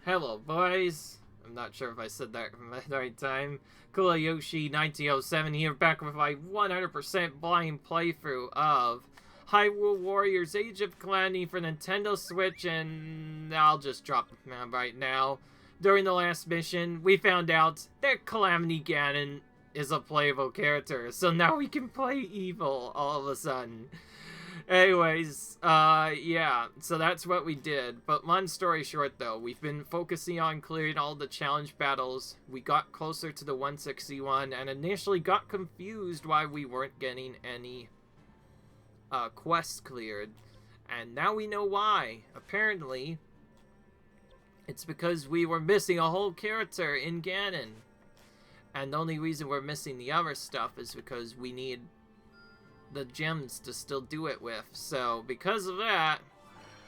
Hello, boys. I'm not sure if I said that at the right time. Yoshi 1907 here, back with my 100% blind playthrough of Hyrule Warriors Age of Calamity for Nintendo Switch, and I'll just drop the map right now. During the last mission, we found out that Calamity Ganon is a playable character, so now we can play evil all of a sudden. Anyways, yeah, so that's what we did. But long story short, though, we've been focusing on clearing all the challenge battles. We got closer to the 161 and initially got confused why we weren't getting any quests cleared. And now we know why. Apparently, it's because we were missing a whole character in Ganon. And the only reason we're missing the other stuff is because we need the gems to still do it with. So because of that,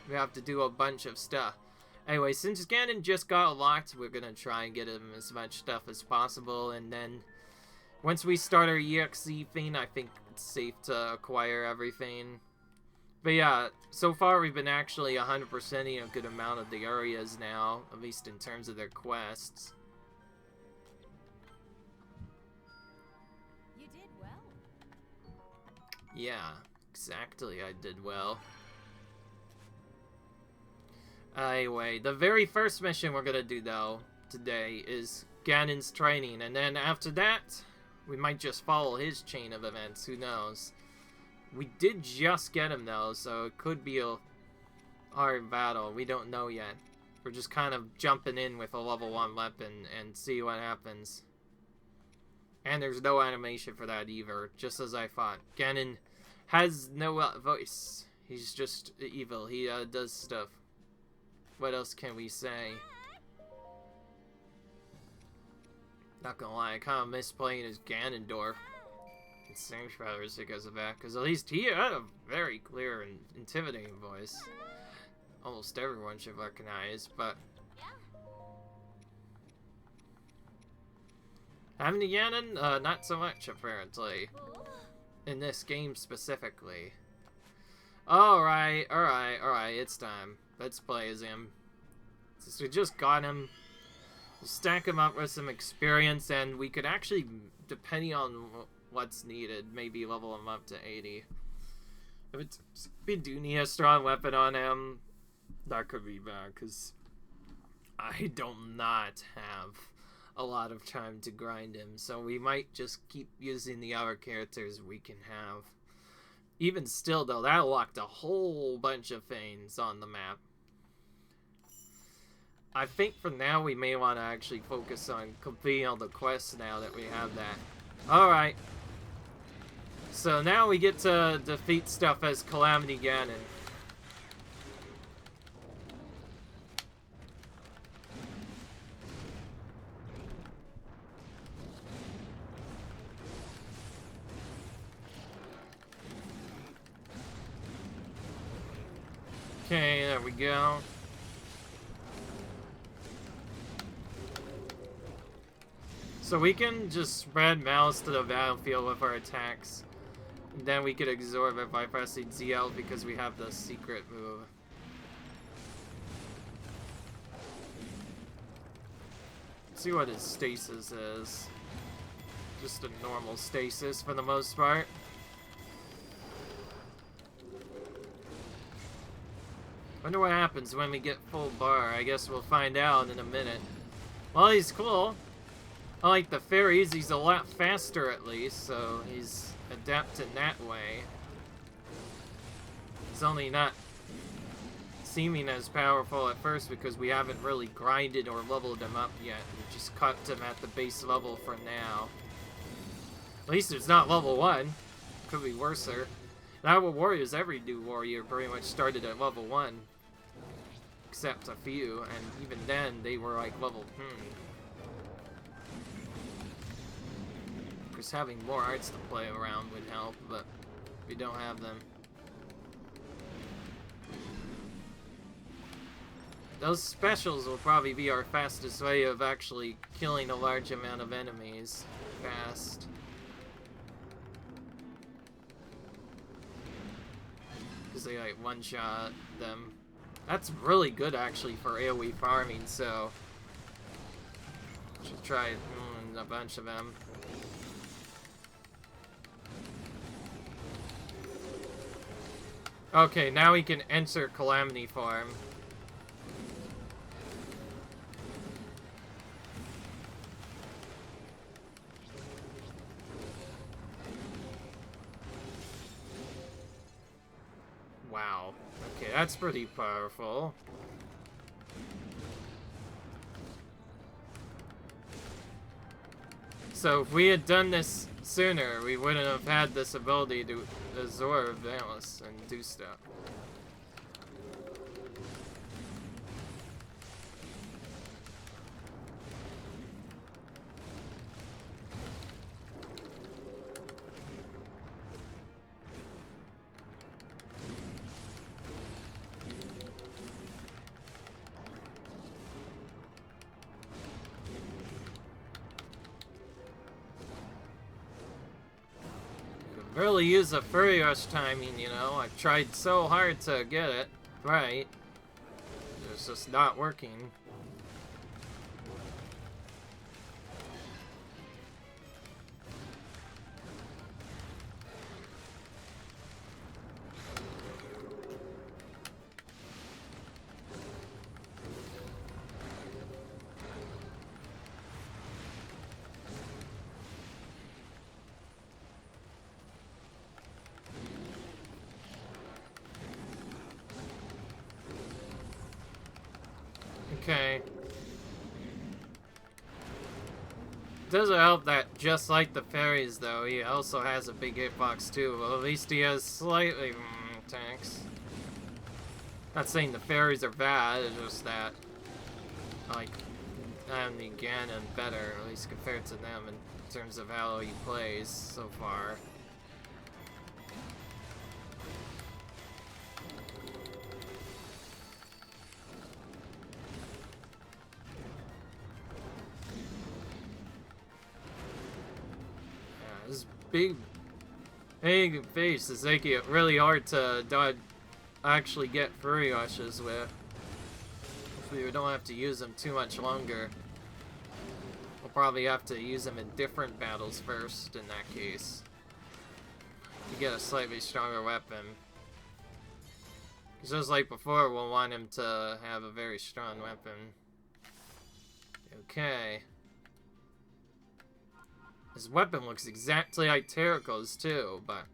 we have to do a bunch of stuff. Anyway, since Ganon just got unlocked, we're gonna try and get him as much stuff as possible, and then once we start our EXE thing, I think it's safe to acquire everything. But yeah, so far we've been actually 100%ing a good amount of the areas now, at least in terms of their quests. Yeah, exactly, I did well. Anyway, the very first mission we're gonna do, though, today is Ganon's training, and then after that, we might just follow his chain of events, who knows. We did just get him, though, so it could be a hard battle, we don't know yet. We're just kind of jumping in with a level 1 weapon and see what happens. And there's no animation for that either, just as I thought. Ganon has no voice. He's just evil. He does stuff. What else can we say? Not gonna lie, I kind of miss playing as Ganondorf in Smash Brothers because of that. Because at least he had a very clear and intimidating voice. Almost everyone should recognize, but having a Ganon, not so much apparently. In this game specifically. Alright, it's time. Let's play as him. Since we just got him, we'll stack him up with some experience, and we could actually, depending on what's needed, maybe level him up to 80. If we do need a strong weapon on him, that could be bad, because I do not have a lot of time to grind him, so we might just keep using the other characters we can have. Even still, though, that locked a whole bunch of things on the map. I think for now we may want to actually focus on completing all the quests now that we have that. Alright. So now we get to defeat stuff as Calamity Ganon. Okay, there we go. So we can just spread mouse to the battlefield with our attacks. And then we could absorb it by pressing ZL because we have the secret move. Let's see what his stasis is. Just a normal stasis for the most part. Wonder what happens when we get full bar. I guess we'll find out in a minute. Well, he's cool. Unlike the fairies, he's a lot faster at least, so he's adapted that way. He's only not seeming as powerful at first because we haven't really grinded or leveled him up yet. We just kept him at the base level for now. At least it's not level 1. Could be worser. Hyrule Warriors, every new warrior pretty much started at level 1. Except a few, and even then, they were like level, Because having more arts to play around would help, but we don't have them. Those specials will probably be our fastest way of actually killing a large amount of enemies fast. Because they like one-shot them. That's really good, actually, for AoE farming, so... Should try a bunch of them. Okay, now we can enter Calamity farm. Wow. Okay, that's pretty powerful. So if we had done this sooner, we wouldn't have had this ability to absorb Valis and do stuff. Really use a Furry Rush timing, you know. I've tried so hard to get it right. It's just not working. Okay. Doesn't help that, just like the fairies, though, he also has a big hitbox too. Well, at least he has slightly tanks. Not saying the fairies are bad, it's just that, like, I mean, Ganon better, at least compared to them in terms of how he plays so far. This big face is making it really hard to actually get Furry Rushes with. Hopefully we don't have to use them too much longer. We'll probably have to use them in different battles first in that case. To get a slightly stronger weapon. Because just like before, we'll want him to have a very strong weapon. Okay. His weapon looks exactly like Terraco's too, but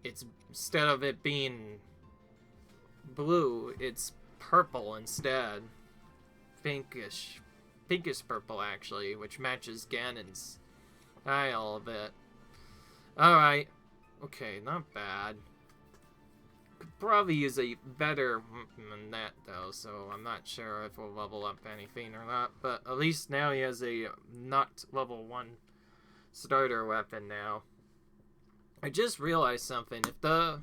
it's, instead of it being blue, it's purple instead. Pinkish purple actually, which matches Ganon's style a bit. Alright. Okay, not bad. Could probably use a better than that though, so I'm not sure if we'll level up anything or not, but at least now he has a not level 1 starter weapon now. I just realized something. If the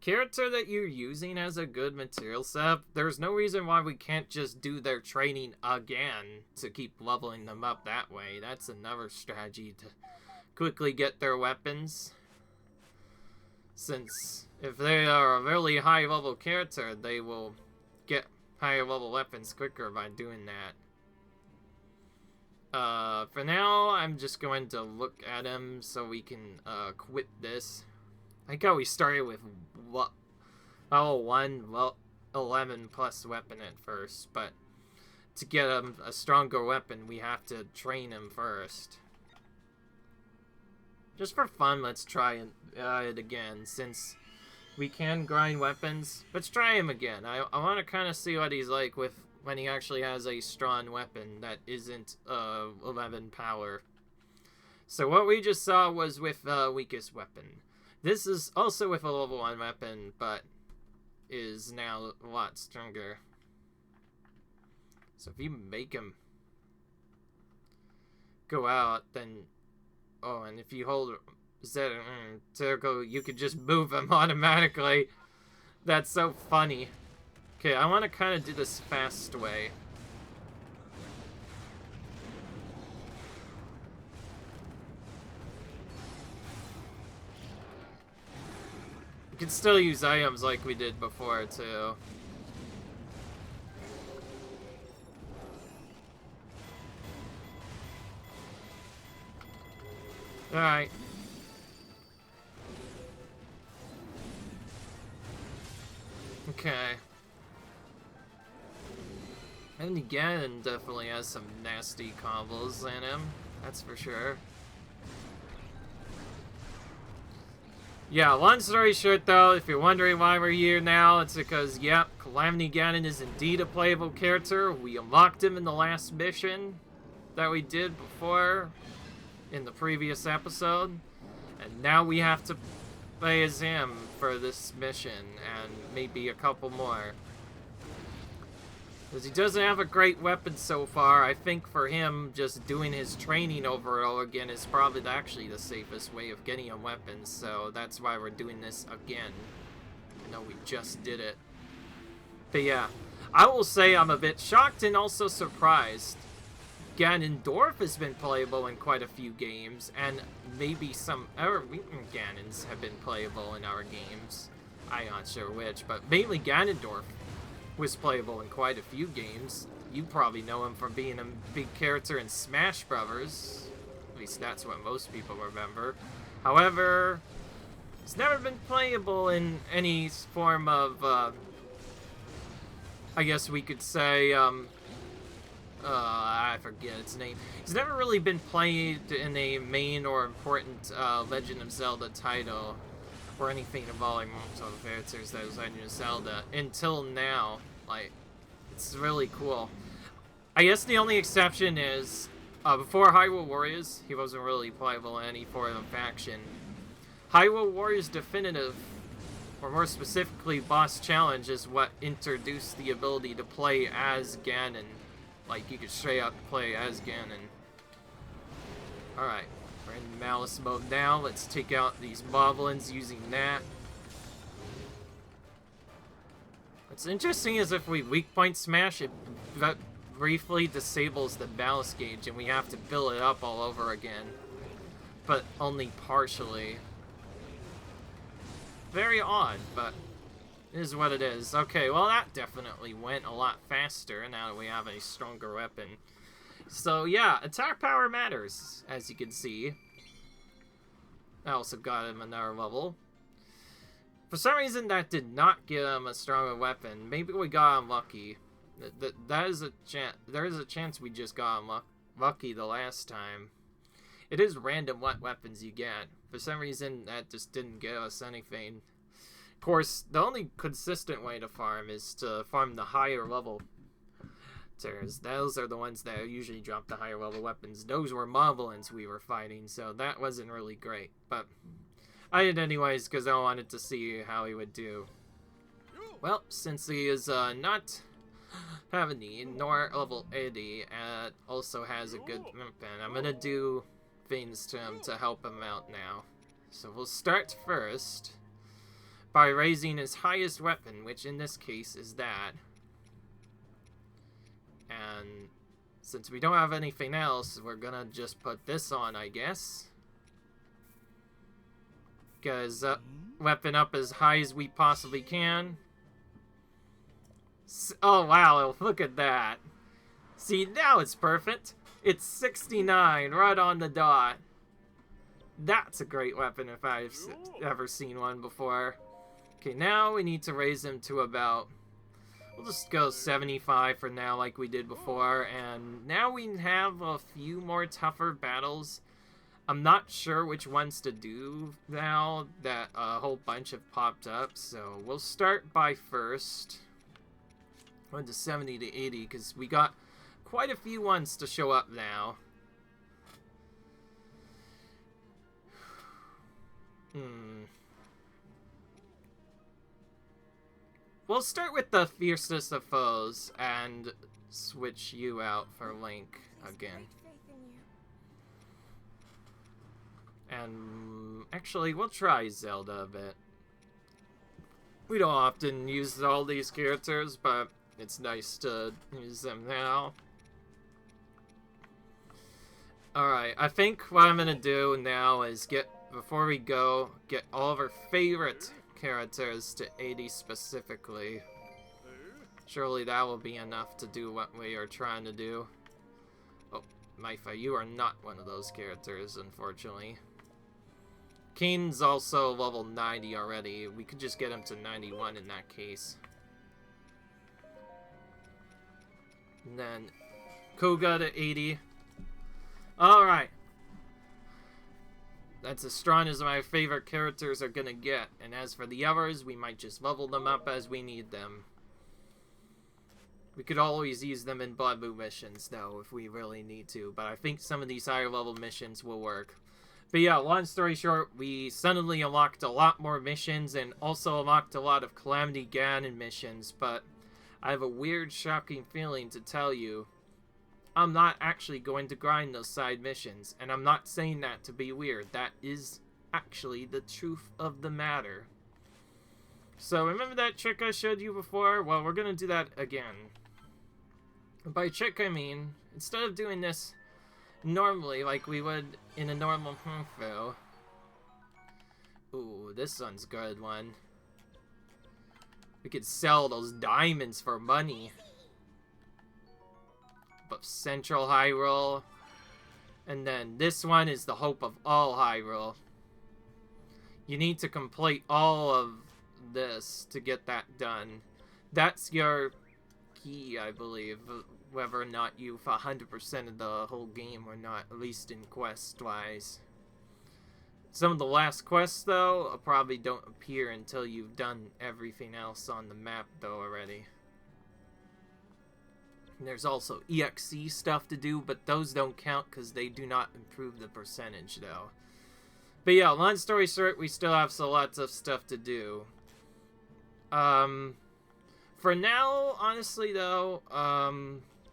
character that you're using has a good material set, there's no reason why we can't just do their training again to keep leveling them up that way. That's another strategy to quickly get their weapons. Since if they are a really high level character, they will get higher level weapons quicker by doing that. For now, I'm just going to look at him so we can quit this. I like how we started with level 1, 11 plus weapon at first, but to get him a stronger weapon, we have to train him first. Just for fun, let's try it again, since we can grind weapons. Let's try him again. I want to kind of see what he's like with when he actually has a strong weapon that isn't 11 power. So what we just saw was with weakest weapon. This is also with a level 1 weapon, but is now a lot stronger. So if you make him go out, then... Oh, and if you hold Z circle, you could just move him automatically. That's so funny. Okay, I want to kind of do this fast way. can still use items like we did before, too. Alright. Okay. And Ganon definitely has some nasty combos in him, that's for sure. Yeah, long story short though, if you're wondering why we're here now, it's because, yep, Calamity Ganon is indeed a playable character. We unlocked him in the last mission that we did before in the previous episode. And now we have to play as him for this mission and maybe a couple more. Because he doesn't have a great weapon so far. I think for him, just doing his training over and over again is probably actually the safest way of getting a weapon. So that's why we're doing this again. I know we just did it. But yeah, I will say I'm a bit shocked and also surprised. Ganondorf has been playable in quite a few games, and maybe some other Ganons have been playable in our games. I'm not sure which, but mainly Ganondorf was playable in quite a few games. You probably know him from being a big character in Smash Brothers. At least that's what most people remember. However, he's never been playable in any form of, I guess we could say, I forget its name. He's never really been played in a main or important Legend of Zelda title or anything involving multiple characters that was Legend of Zelda until now. Like, it's really cool. I guess the only exception is before Hyrule Warriors, he wasn't really playable in any form of faction. Hyrule Warriors Definitive, or more specifically Boss Challenge, is what introduced the ability to play as Ganon. Like, you could straight up play as Ganon. Alright, we're in Malice mode now. Let's take out these moblins using that. What's interesting is if we weak point smash, it briefly disables the Malice gauge and we have to build it up all over again. But only partially. Very odd, but it is what it is. Okay, well that definitely went a lot faster now that we have a stronger weapon. So yeah, attack power matters, as you can see. I also got him another level. For some reason that did not give him a stronger weapon. Maybe we got unlucky. There is a chance we just got unlucky the last time. It is random what weapons you get. For some reason that just didn't give us anything. Of course, the only consistent way to farm is to farm the higher level tiers. Those are the ones that usually drop the higher level weapons. Those were moblins we were fighting, so that wasn't really great. But I did anyways because I wanted to see how he would do. Well, since he is not having the nor level 80 and also has a good weapon, I'm gonna do things to him to help him out now. So we'll start first by raising his highest weapon, which in this case is that. And since we don't have anything else, we're gonna just put this on, I guess. Get his weapon up as high as we possibly can. Oh wow, look at that. See, now it's perfect. It's 69, right on the dot. That's a great weapon if I've ever seen one before. Okay, now we need to raise him to about... We'll just go 75 for now like we did before. And now we have a few more tougher battles. I'm not sure which ones to do now that a whole bunch have popped up. So we'll start by first. Went to 70 to 80 because we got quite a few ones to show up now. We'll start with the fiercest of foes and switch you out for Link again. And actually, we'll try Zelda a bit. We don't often use all these characters, but it's nice to use them now. Alright, I think what I'm gonna do now is before we go, get all of our favorite characters to 80 specifically. Surely that will be enough to do what we are trying to do. Oh, Maifa, you are not one of those characters, unfortunately. Kane's also level 90 already. We could just get him to 91 in that case. And then Koga to 80. Alright. That's as strong as my favorite characters are gonna get. And as for the others, we might just level them up as we need them. We could always use them in Blood Moon missions, though, if we really need to. But I think some of these higher level missions will work. But yeah, long story short, we suddenly unlocked a lot more missions and also unlocked a lot of Calamity Ganon missions. But I have a weird, shocking feeling to tell you. I'm not actually going to grind those side missions. And I'm not saying that to be weird. That is actually the truth of the matter. So remember that trick I showed you before? Well, we're going to do that again. By trick, I mean, instead of doing this normally like we would in a normal Hyrule. Ooh, this one's a good one. We could sell those diamonds for money. But Central Hyrule. And then this one is the hope of all Hyrule. You need to complete all of this to get that done. That's your key, I believe. Whether or not you've 100% of the whole game or not, at least in quest-wise. Some of the last quests, though, probably don't appear until you've done everything else on the map, though, already. And there's also EXE stuff to do, but those don't count because they do not improve the percentage, though. But yeah, long story short, we still have so lots of stuff to do. For now, honestly, though,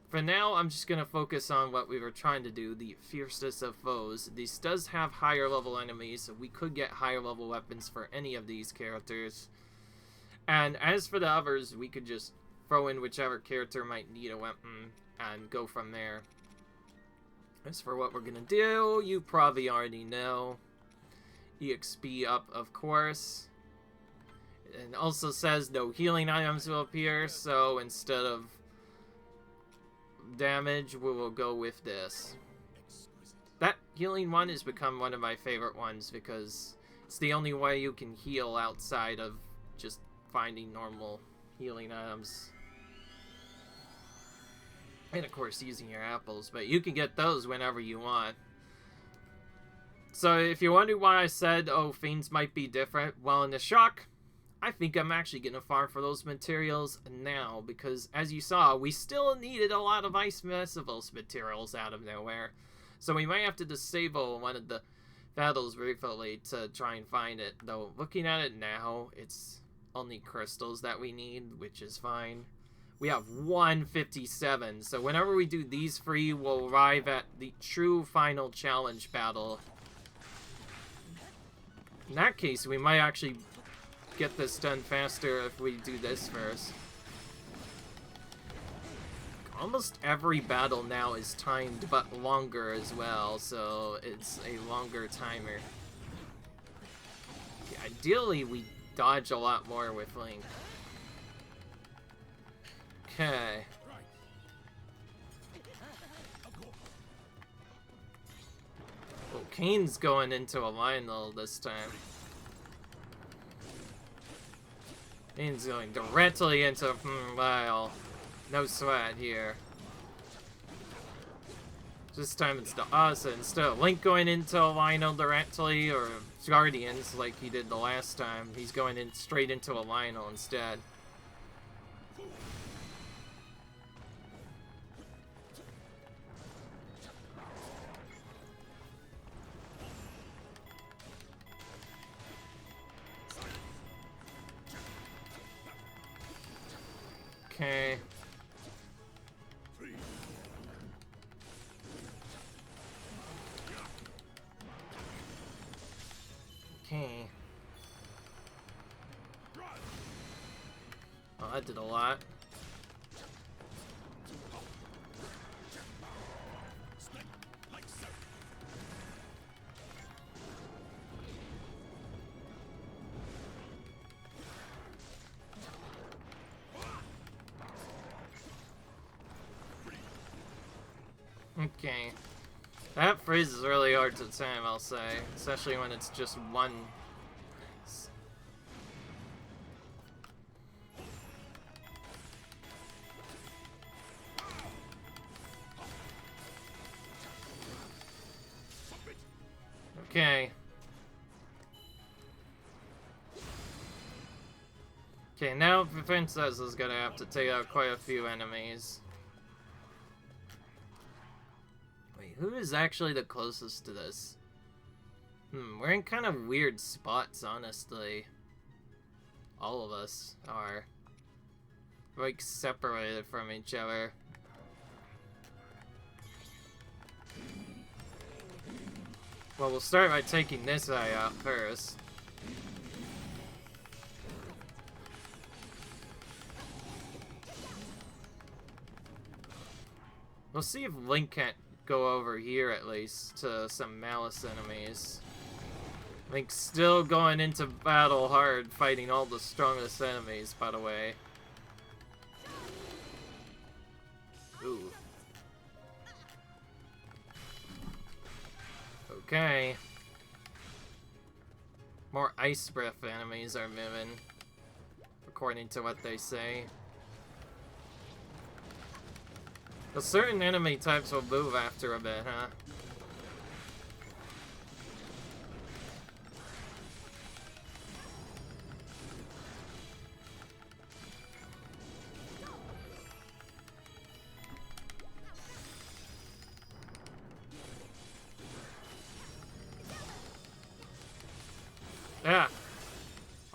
for now, I'm just going to focus on what we were trying to do, the fiercest of foes. This does have higher level enemies, so we could get higher level weapons for any of these characters. And as for the others, we could just throw in whichever character might need a weapon and go from there. As for what we're going to do, you probably already know. EXP up, of course. It also says no healing items will appear, so instead of damage, we will go with this. That healing one has become one of my favorite ones because it's the only way you can heal outside of just finding normal healing items. And of course using your apples, but you can get those whenever you want. So if you wonder why I said, oh, fiends might be different, well, in the shock, I think I'm actually going to farm for those materials now, because as you saw, we still needed a lot of Ice Festivals materials out of nowhere. So we might have to disable one of the battles briefly to try and find it. Though, looking at it now, it's only crystals that we need, which is fine. We have 157, so whenever we do these three, we'll arrive at the true final challenge battle. In that case, we might actually get this done faster if we do this first. Almost every battle now is timed but longer as well, so it's a longer timer. Yeah, ideally, we dodge a lot more with Link. Okay. Well, Kane's going into a Lionel this time. Kane's going directly into Lyle. No sweat here. This time it's to us instead of Link going into a Lionel directly, or Guardians like he did the last time. He's going in straight into a Lionel instead. Okay. Okay. Oh, that did a lot. Okay. That freeze is really hard to time, I'll say. Especially when it's just one. Okay. Okay, now the princess is gonna have to take out quite a few enemies. Wait, who is actually the closest to this? We're in kind of weird spots, honestly. All of us are. Like, separated from each other. Well, we'll start by taking this guy out first. We'll see if Link can't go over here at least to some Malice enemies. Link's still going into battle hard, fighting all the strongest enemies, by the way. Ooh. Okay. More ice breath enemies are moving, according to what they say. But certain enemy types will move after a bit, huh? Yeah.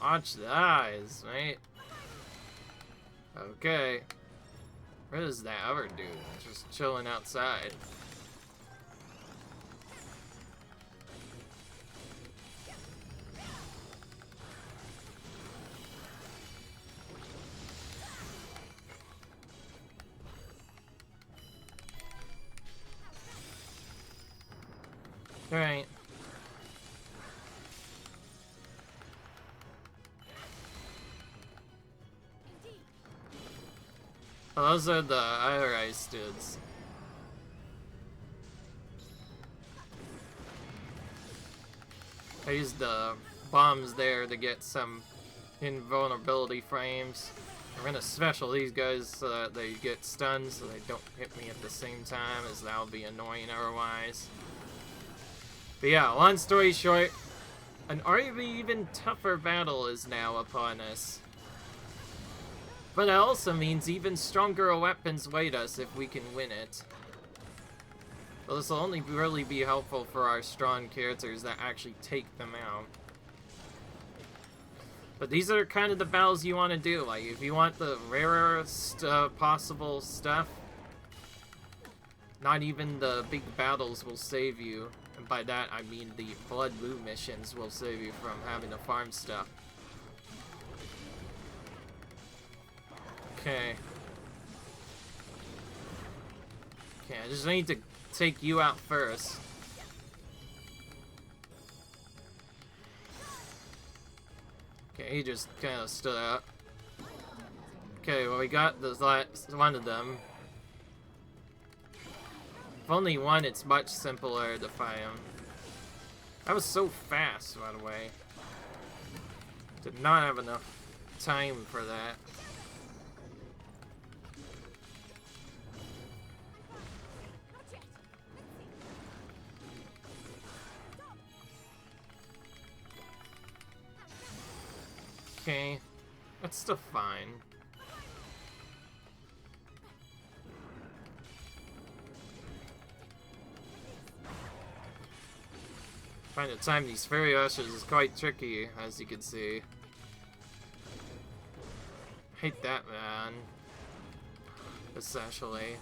Watch the eyes, mate. Okay. Where is that other dude? Just chilling outside. Alright. Oh, those are the other ice dudes. I used the bombs there to get some invulnerability frames. I'm gonna special these guys so that they get stunned so they don't hit me at the same time, as that would be annoying otherwise. But yeah, long story short, an arguably even tougher battle is now upon us. But that also means even stronger weapons await us if we can win it. Well, this will only really be helpful for our strong characters that actually take them out. But these are kind of the battles you want to do. Like, if you want the rarest possible stuff, not even the big battles will save you. And by that, I mean the Blood Moon missions will save you from having to farm stuff. Okay. Okay, I just need to take you out first. Okay, he just kind of stood out. Okay, well, we got this last one of them. If only one, it's much simpler to fight him. That was so fast, by the way. Did not have enough time for that. Okay, that's still fine. Trying to time these fairy ushers is quite tricky, as you can see. Hate that, man. Essentially.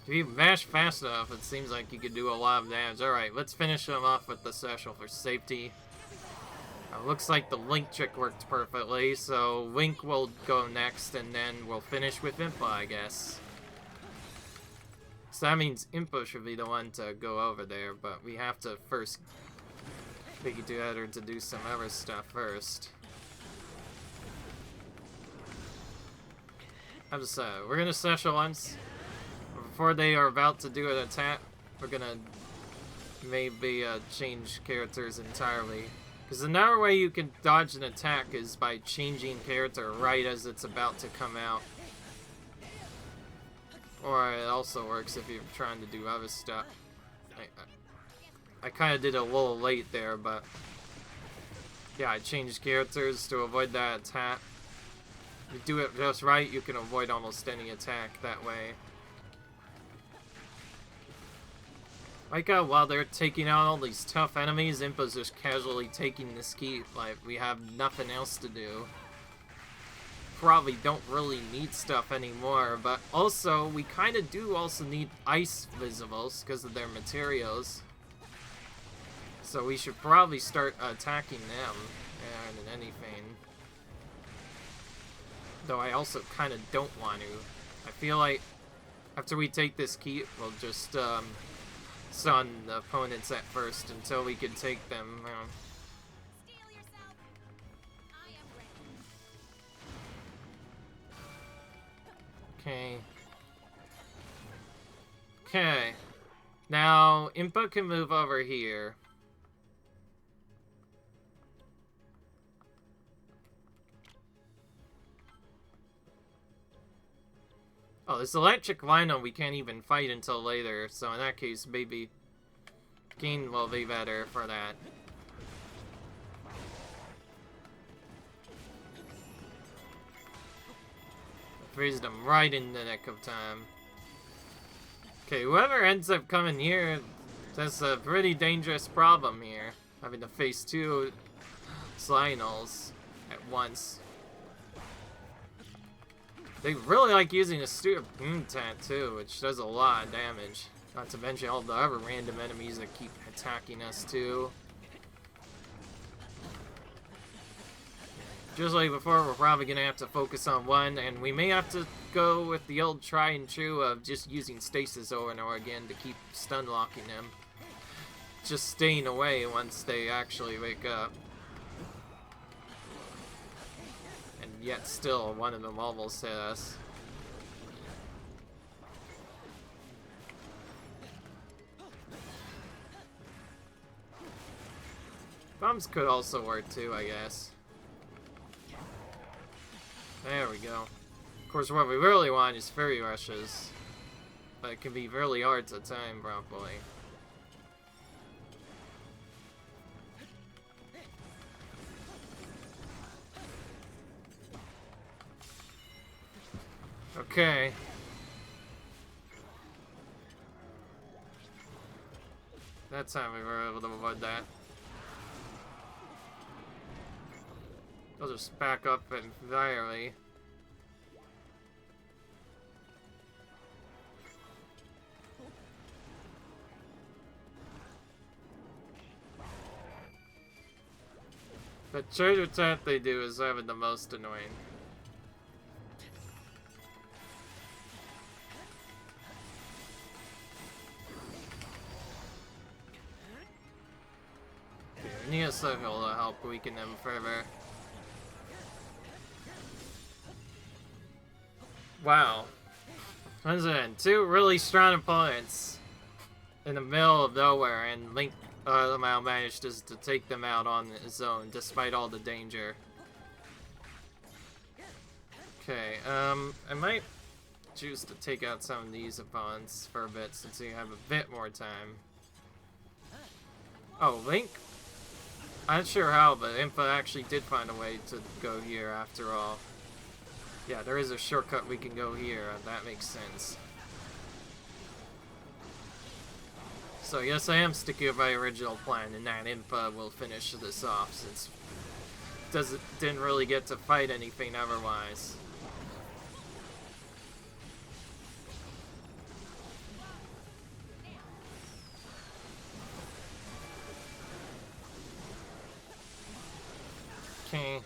If you mash fast enough, it seems like you could do a lot of damage. Alright, let's finish them off with the special for safety. Looks like the Link trick worked perfectly, so Link will go next, and then we'll finish with Impa, I guess. So that means Impa should be the one to go over there, but we have to first make it together to do some other stuff first. We're gonna special once. Before they are about to do an attack, we're gonna maybe change characters entirely. Because another way you can dodge an attack is by changing character right as it's about to come out. Or it also works if you're trying to do other stuff. I kind of did it a little late there, but yeah, I changed characters to avoid that attack. If you do it just right, you can avoid almost any attack that way. Like while they're taking out all these tough enemies, Impa's just casually taking this key, like we have nothing else to do. Probably don't really need stuff anymore, but also we kind of do also need ice visibles because of their materials. So we should probably start attacking them and anything. Though I also kind of don't want to. I feel like after we take this key, we'll just stun the opponents at first until we can take them. Okay. Okay. Now, Impa can move over here. Oh, this electric Lino we can't even fight until later, so in that case, maybe Ganon will be better for that. Freezed him right in the nick of time. Okay, whoever ends up coming here, that's a pretty dangerous problem here. Having to face two Slynals at once. They really like using a stupid boom tat too, which does a lot of damage. Not to mention all the other random enemies that keep attacking us too. Just like before, we're probably gonna have to focus on one, and we may have to go with the old try and true of just using stasis over and over again to keep stun locking them. Just staying away once they actually wake up. Yet still, one of them almost hit us. Bombs could also work too, I guess. There we go. Of course, what we really want is Fairy Rushes. But it can be really hard to time properly. Okay. That time we were able to avoid that. I'll just back up entirely. The treasure attack they do is having the most annoying. We need a circle to help weaken them further. Wow. Once again, two really strong opponents in the middle of nowhere, and Link somehow managed just to take them out on his own, despite all the danger. Okay, I might choose to take out some of these opponents for a bit, since we have a bit more time. Oh, Link? I'm not sure how, but Impa actually did find a way to go here after all. Yeah, there is a shortcut we can go here, that makes sense. So yes, I am sticking with my original plan, and that Impa will finish this off, since didn't really get to fight anything otherwise. Okay.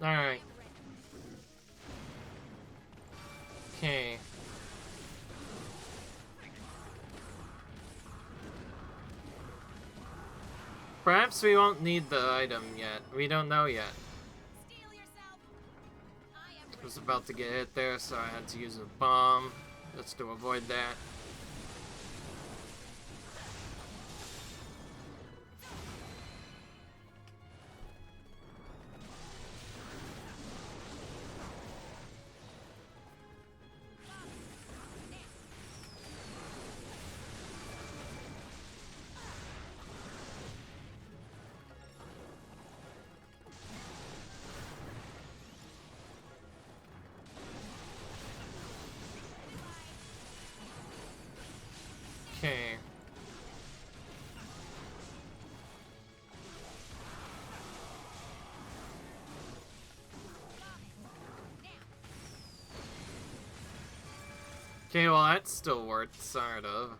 Alright. Okay. Perhaps we won't need the item yet. We don't know yet. I was about to get hit there, so I had to use a bomb just to avoid that. Okay. Okay, well that still worked, sort of.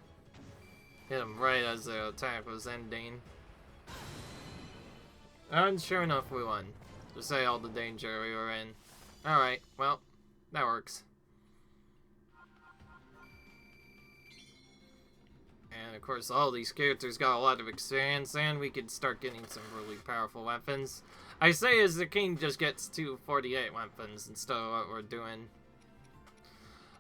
Hit him right as the attack was ending. And sure enough, we won. To say all the danger we were in. Alright, well, that works. And of course, all these characters got a lot of experience, and we could start getting some really powerful weapons. I say as the king just gets 248 weapons instead of what we're doing.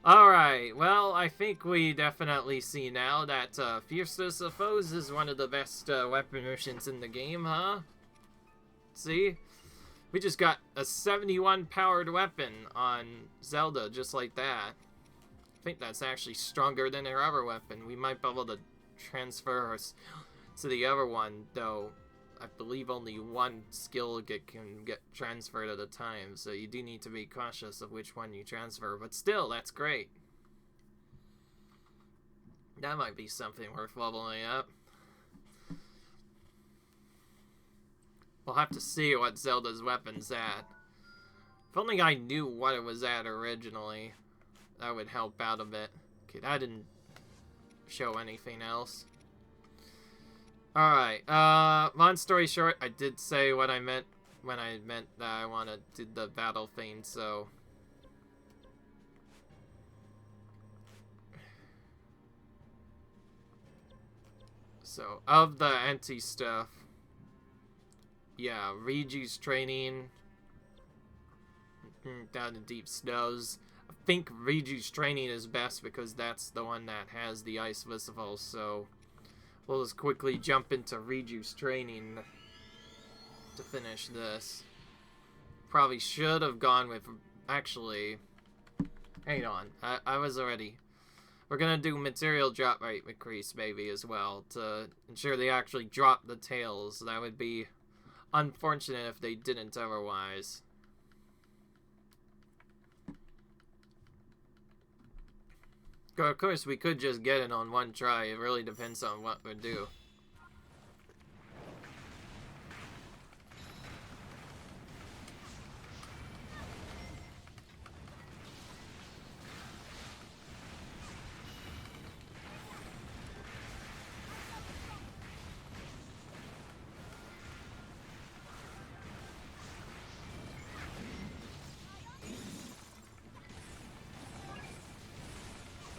Alright, well, I think we definitely see now that Fierceness of Foes is one of the best weapon missions in the game, huh? See? We just got a 71 powered weapon on Zelda, just like that. I think that's actually stronger than her other weapon. We might be able to transfer us to the other one, though I believe only one skill can get transferred at a time, so you do need to be cautious of which one you transfer, but still, that's great. That might be something worth leveling up. We'll have to see what Zelda's weapon's at. If only I knew what it was at originally, that would help out a bit. Okay, that didn't show anything else. Alright, long story short, I did say what I meant when I meant that I wanted to do the battle thing, so... So, of the anti-stuff, yeah, Riju's training, down in deep snows. I think Riju's training is best because that's the one that has the ice visible, so... We'll just quickly jump into Riju's training to finish this. Probably should have gone with... Actually... Hang on. I was already... We're gonna do material drop rate increase, maybe, as well, to ensure they actually drop the tails. That would be unfortunate if they didn't otherwise. Of course, we could just get it on one try. It really depends on what we do.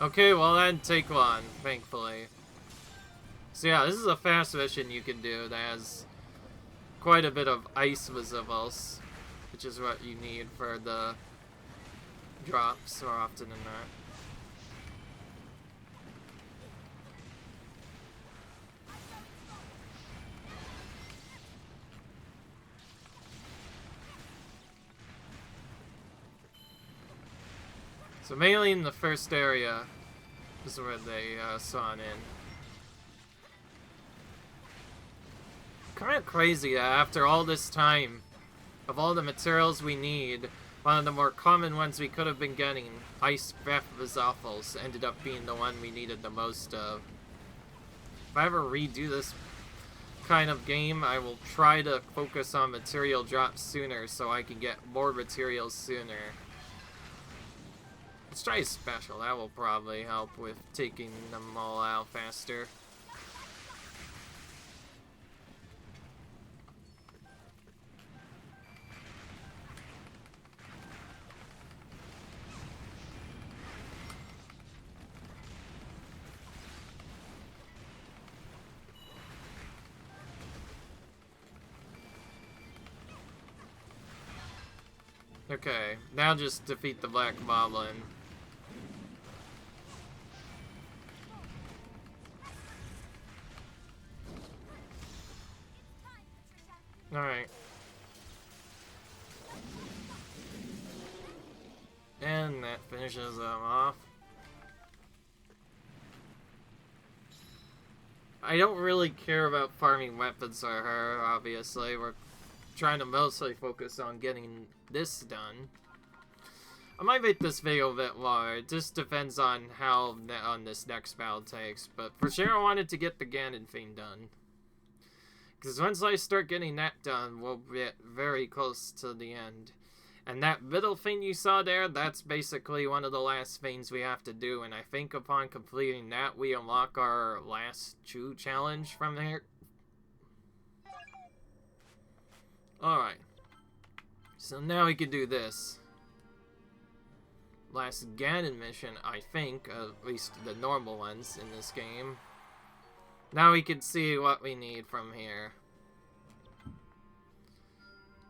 Okay, well that didn't take long, thankfully. So yeah, this is a fast mission you can do that has quite a bit of ice visibles, which is what you need for the drops more often than not. So mainly in the first area is where they sawn in. Kind of crazy that after all this time, of all the materials we need, one of the more common ones we could have been getting, Ice Breath Vizophals, ended up being the one we needed the most of. If I ever redo this kind of game, I will try to focus on material drops sooner so I can get more materials sooner. Let's try a special. That will probably help with taking them all out faster. Okay, now just defeat the Black Goblin. Alright. And that finishes them off. I don't really care about farming weapons for her, obviously. We're trying to mostly focus on getting this done. I might make this video a bit longer. It just depends on how on this next battle takes. But for sure I wanted to get the Ganon thing done. Because once I start getting that done, we'll get very close to the end. And that middle thing you saw there, that's basically one of the last things we have to do. And I think upon completing that, we unlock our last Chew challenge from there. Alright. So now we can do this. Last Ganon mission, I think, at least the normal ones in this game. Now we can see what we need from here.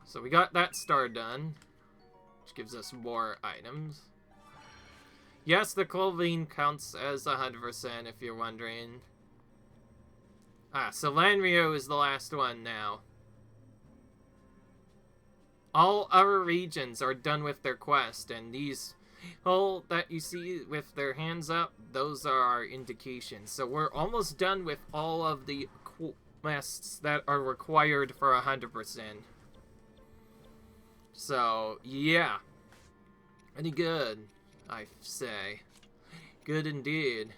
So we got that star done, which gives us more items. Yes, the clothing counts as 100% if you're wondering. Ah, so Lanrio is the last one now. All other regions are done with their quest, and these all that you see with their hands up, those are our indications. So we're almost done with all of the quests that are required for 100%. So, yeah. Pretty good, I say. Good indeed.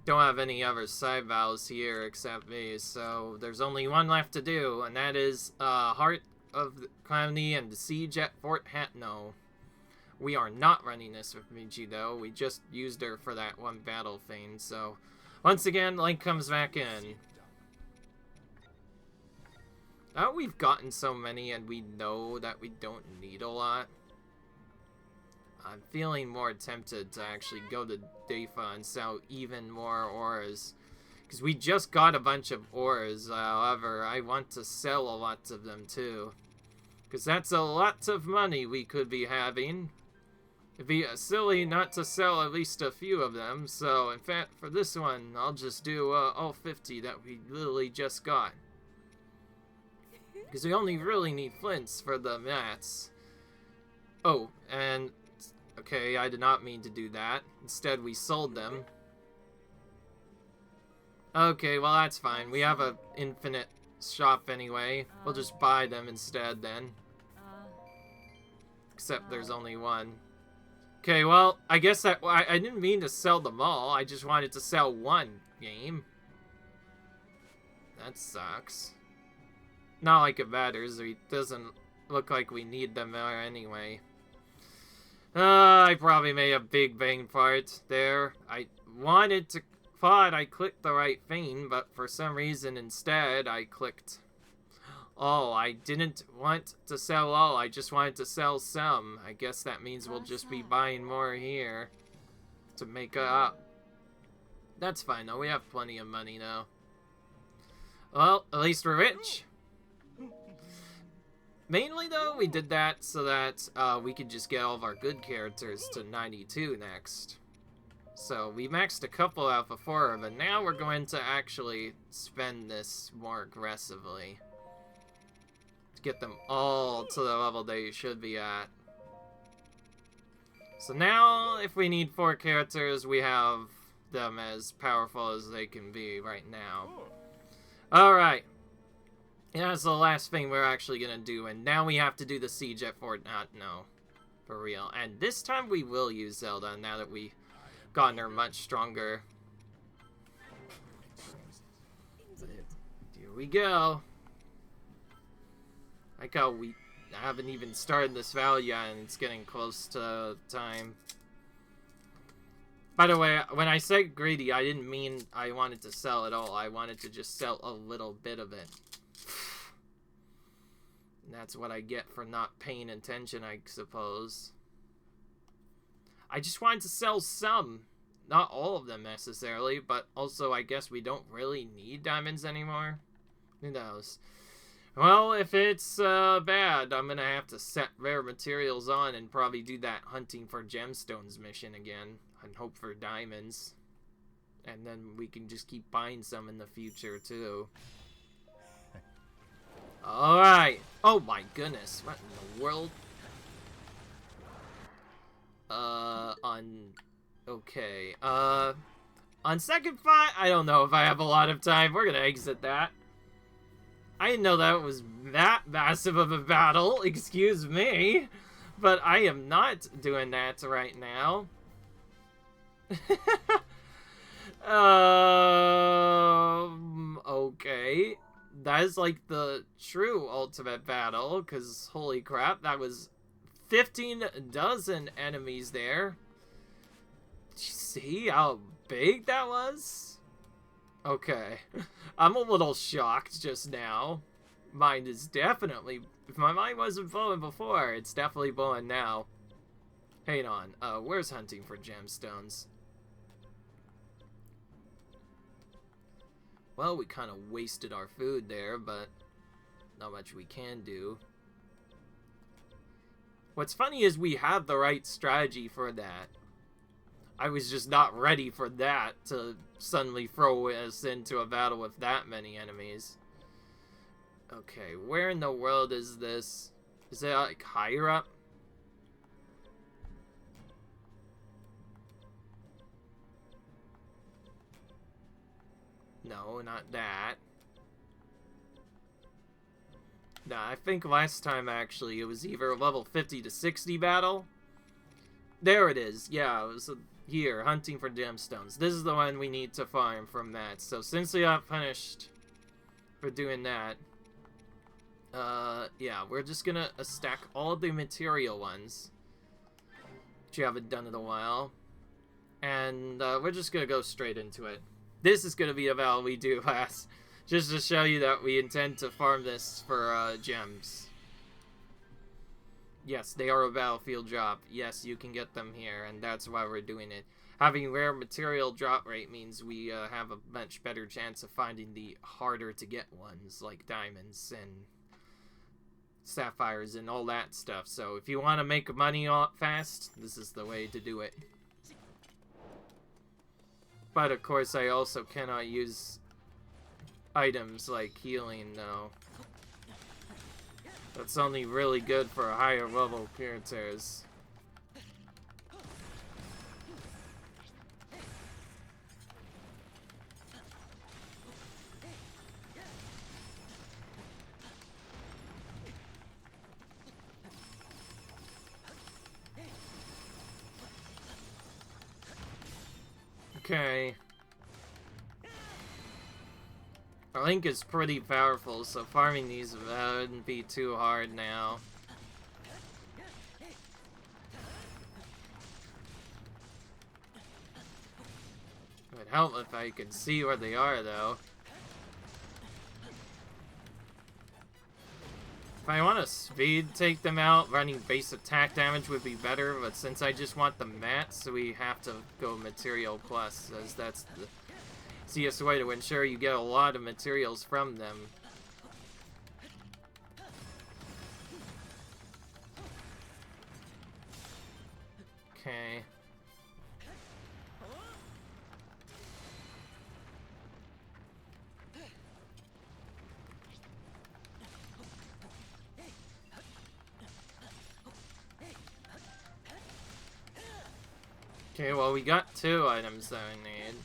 Don't have any other side battles here except these, so there's only one left to do, and that is Heart of Calamity and the Siege at Fort Hatno. We are not running this with Michi though, we just used her for that one battle thing, so once again, Link comes back in. Now we've gotten so many and we know that we don't need a lot. I'm feeling more tempted to actually go to Defa and sell even more auras. Because we just got a bunch of auras, however, I want to sell a lot of them too. Because that's a lot of money we could be having. It'd be silly not to sell at least a few of them, so in fact, for this one, I'll just do all 50 that we literally just got. Because we only really need flints for the mats. Oh, and okay, I did not mean to do that. Instead, we sold them. Okay, well that's fine. We have an infinite shop anyway. We'll just buy them instead then. Except there's only one. Okay, well, I guess that I didn't mean to sell them all. I just wanted to sell one game. That sucks. Not like it matters. It doesn't look like we need them there anyway. I probably made a big bang part there. I thought I clicked the right thing, but for some reason instead I clicked all. I didn't want to sell all. I just wanted to sell some. I guess that means we'll just be buying more here to make it up. That's fine though. We have plenty of money now. Well, at least we're rich. Mainly, though, we did that so that we could just get all of our good characters to 92 next. So, we maxed a couple out before, but now we're going to actually spend this more aggressively. To get them all to the level they should be at. So now, if we need 4 characters, we have them as powerful as they can be right now. Alright. And that's the last thing we're actually gonna do, and now we have to do the siege at Fort No, for real. And this time we will use Zelda, now that we've gotten her much stronger. Here we go. Like how we I haven't even started this valley yet, and it's getting close to time. By the way, when I said greedy, I didn't mean I wanted to sell it all. I wanted to just sell a little bit of it. And that's what I get for not paying attention, I suppose. I just wanted to sell some. Not all of them necessarily, but also I guess we don't really need diamonds anymore. Who knows? Well, if it's bad, I'm gonna have to set rare materials on and probably do that hunting for gemstones mission again. And hope for diamonds. And then we can just keep buying some in the future, too. Alright. Oh my goodness. What in the world? Okay. On second thought, I don't know if I have a lot of time. We're gonna exit that. I didn't know that was that massive of a battle. Excuse me. But I am not doing that right now. Okay. That is like the true ultimate battle, because holy crap, that was 15 dozen enemies there. Did you see how big that was? Okay. I'm a little shocked just now. Mind is definitely... If my mind wasn't blowing before, it's definitely blowing now. Hang on. Where's hunting for gemstones? Well, we kind of wasted our food there, but not much we can do. What's funny is we have the right strategy for that. I was just not ready for that to suddenly throw us into a battle with that many enemies. Okay, where in the world is this? Is it like higher up? No, not that. Nah, I think last time actually it was either a level 50 to 60 battle. There it is. Yeah, it was here, hunting for gemstones. This is the one we need to farm from that. So since we got punished for doing that, yeah, we're just gonna stack all of the material ones, which you haven't done in a while, and we're just gonna go straight into it. This is gonna be a battle we do last, just to show you that we intend to farm this for gems. Yes, they are a battlefield drop. Yes, you can get them here, and that's why we're doing it. Having rare material drop rate means we have a much better chance of finding the harder to get ones, like diamonds and sapphires and all that stuff. So if you want to make money fast, this is the way to do it. But of course, I also cannot use items like healing, though. That's only really good for higher level characters. Okay. Our Link is pretty powerful, so farming these wouldn't be too hard now. It would help if I could see where they are, though. If I want to speed take them out, running base attack damage would be better, but since I just want the mats, we have to go material plus, as that's the easiest way to ensure you get a lot of materials from them. Okay. Okay, well, we got 2 items that we need.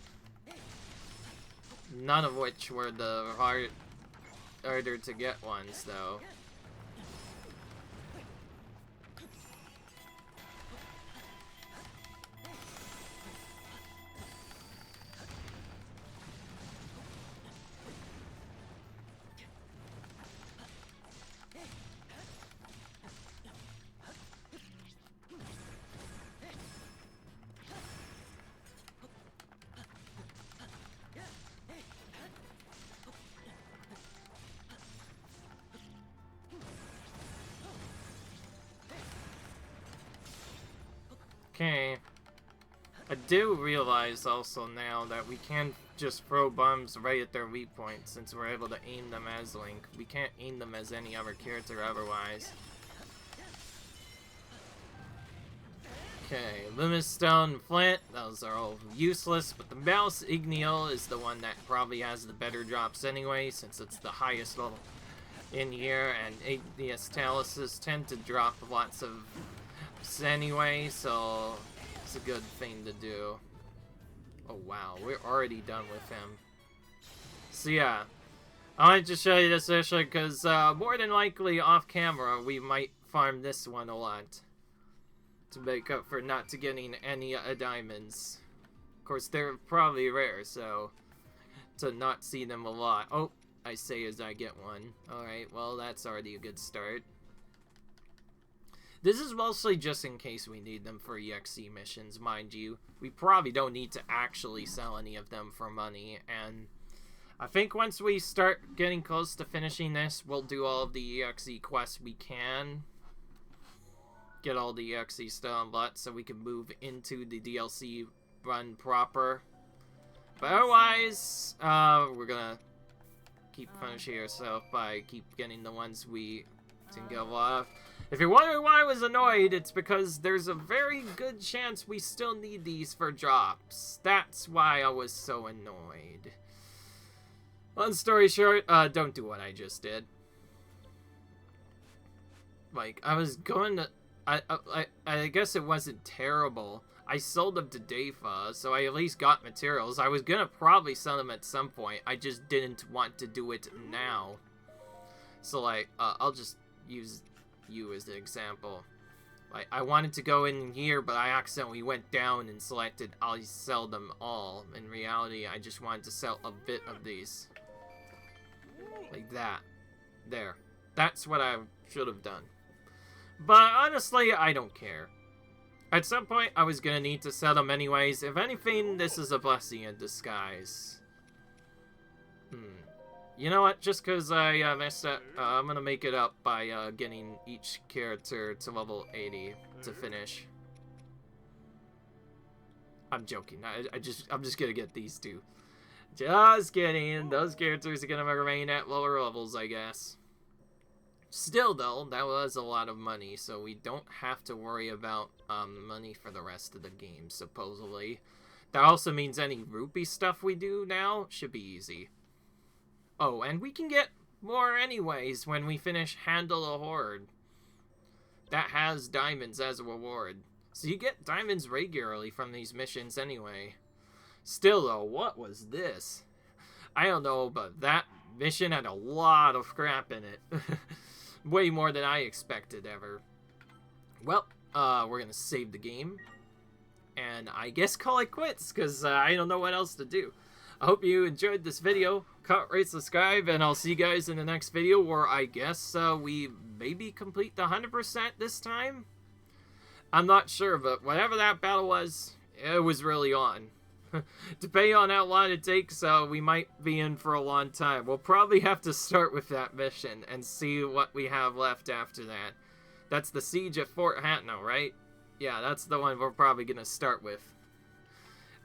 None of which were the harder to get ones, though. Okay. I do realize also now that we can't just throw bombs right at their weak points since we're able to aim them as Link. We can't aim them as any other character otherwise. Okay, Luminous Stone and Flint, those are all useless, but the Mouse Igneel is the one that probably has the better drops anyway, since it's the highest level in here, and Igneous Taluses tend to drop lots of anyway, so it's a good thing to do. Oh wow, we're already done with him. So yeah, I wanted to show you this issue because more than likely off camera we might farm this one a lot to make up for not getting any diamonds. Of course, they're probably rare, so to not see them a lot. Oh, I say as I get one. Alright, well, that's already a good start. This is mostly just in case we need them for EXE missions, mind you. We probably don't need to actually sell any of them for money, and I think once we start getting close to finishing this, we'll do all of the EXE quests we can. Get all the EXE stuff unlocked so we can move into the DLC run proper. But otherwise, we're gonna keep finishing ourselves by keep getting the ones we can go off. If you're wondering why I was annoyed, it's because there's a very good chance we still need these for drops. That's why I was so annoyed. Long story short, don't do what I just did. Like, I was going to... I guess it wasn't terrible. I sold them to Defa, so I at least got materials. I was gonna probably sell them at some point. I just didn't want to do it now. So, like, I'll just use you as the example. Like, I wanted to go in here, but I accidentally went down and selected I'll sell them all. In reality, I just wanted to sell a bit of these. Like that. There. That's what I should have done. But honestly, I don't care. At some point, I was gonna need to sell them anyways. If anything, this is a blessing in disguise. You know what? Just because I messed up, I'm gonna make it up by getting each character to level 80 to finish. I'm joking. I'm just gonna get these two. Just kidding. Those characters are gonna remain at lower levels, I guess. Still, though, that was a lot of money, so we don't have to worry about money for the rest of the game, supposedly. That also means any rupee stuff we do now should be easy. Oh, and we can get more anyways when we finish Handle a Horde. That has diamonds as a reward. So you get diamonds regularly from these missions anyway. Still, though, what was this? I don't know, but that mission had a lot of crap in it. Way more than I expected ever. Well, we're gonna save the game. And I guess call it quits, because I don't know what else to do. I hope you enjoyed this video. Comment, rate, subscribe, and I'll see you guys in the next video where I guess we maybe complete the 100% this time? I'm not sure, but whatever that battle was, it was really on. Depending on how long it takes, we might be in for a long time. We'll probably have to start with that mission and see what we have left after that. That's the siege at Fort Hatno, right? Yeah, that's the one we're probably going to start with.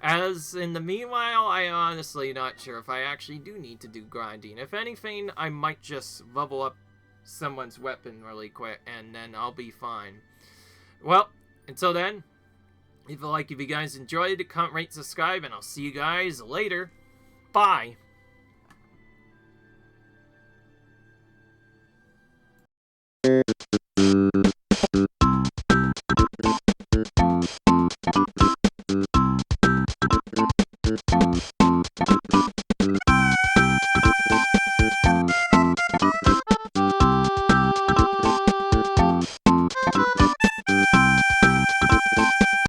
As in the meanwhile, I'm honestly not sure if I actually do need to do grinding. If anything, I might just level up someone's weapon really quick, and then I'll be fine. Well, until then, if you guys enjoyed it, comment, rate, subscribe, and I'll see you guys later. Bye!